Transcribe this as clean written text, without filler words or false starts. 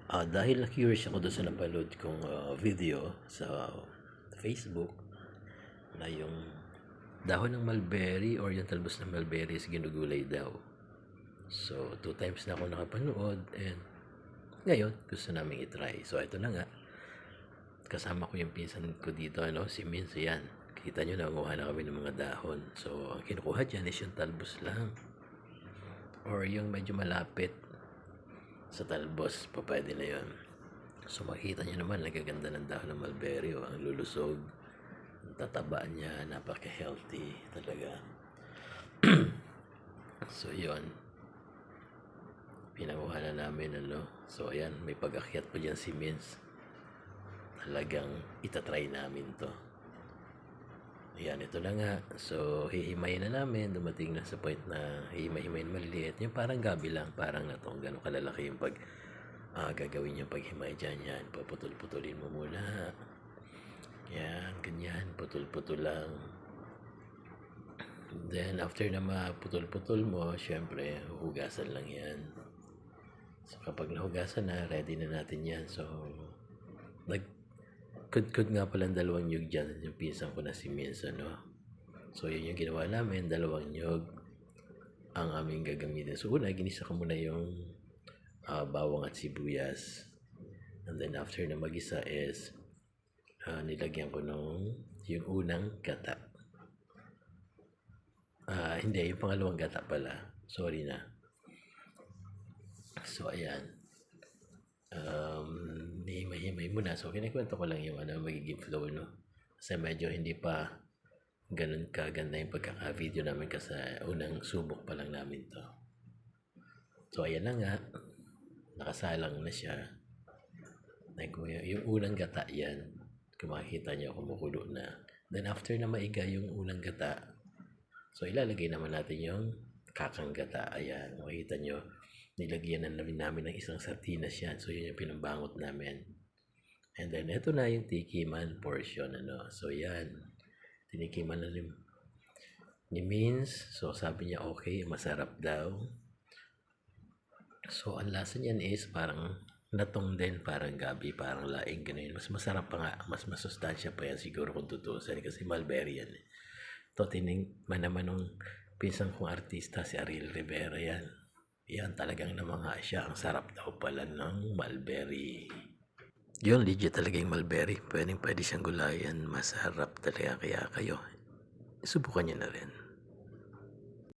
Dahil na-curious ako doon sa napanood kong video sa Facebook na yung dahon ng mulberry or yung talbos ng mulberry is ginugulay daw. So, 2 times na ako nakapanood and ngayon gusto namin i-try. So, ito na nga. Kasama ko yung pinsan ko dito, si Minz. Yan. Kita nyo, nanguha na kami ng mga dahon. So, ang kinukuha dyan is yung talbos lang. Or yung medyo malapit sa talbos, pa pwede na yun. So makita nyo naman, nagaganda ng dahon ng mulberry, ang lulusog, ang tataba niya, napaka-healthy talaga. So yun, pinanguha na namin, so ayan, may pag-akyat pa dyan si Minz. Talagang itatry namin to. Ayan, ito na nga. So, hihimayin na namin. Dumating na sa point na hihimay-himayin maliliit. Yung parang gabi lang. Parang na itong gano'ng kalalaki yung gagawin yung paghimay dyan. Yan, paputol-putulin mo muna. Yan, ganyan. Putol-putol lang. Then, after na maputol-putol mo, syempre, hugasan lang yan. So, kapag nahugasan na, ready na natin yan. So, kudkod nga pala ang 2 nyug dyan, yung pinsan ko na si Minz, So, yun yung ginawa namin, 2 nyug ang aming gagamitin. So, una, ginisa ko muna yung bawang at sibuyas. And then, after na magisa is, nilagyan ko yung unang gata. Hindi, yung pangalawang gata pala. Sorry na. So, ayan. Himay-himay muna. So, kinikwento ko lang yung magiging flow, Kasi medyo hindi pa ganun kaganda yung pagkaka-video namin kasi unang subok pa lang namin to. So, ayan na nga. Nakasalang na siya. Yung unang gata yan. Kung makikita nyo, kumukulo na. Then, after na maiga yung unang gata, so, ilalagay naman natin yung kakang gata. Ayan, makikita nyo. Nilagyan na namin ng isang sardinas yan. So, yun yung pinambangot namin. And then, ito na yung tikiman portion, So, yan. Tinikiman na ni Minz. So, sabi niya, okay, masarap daw. So, ang lasa niyan is parang natong din, parang gabi, parang laing, ganun. Mas masarap pa nga. Mas masustansya pa yan siguro kung tutusin. Kasi mulberry yan. Ito, tinikman naman ng pinsan kong artista, si Ariel Rivera yan. Yan, talagang namangha siya. Ang sarap daw pala ng mulberry. Yun, legit talaga yung mulberry. Pwede siyang gulayan. Masarap talaga. Kaya kayo, subukan nyo na rin.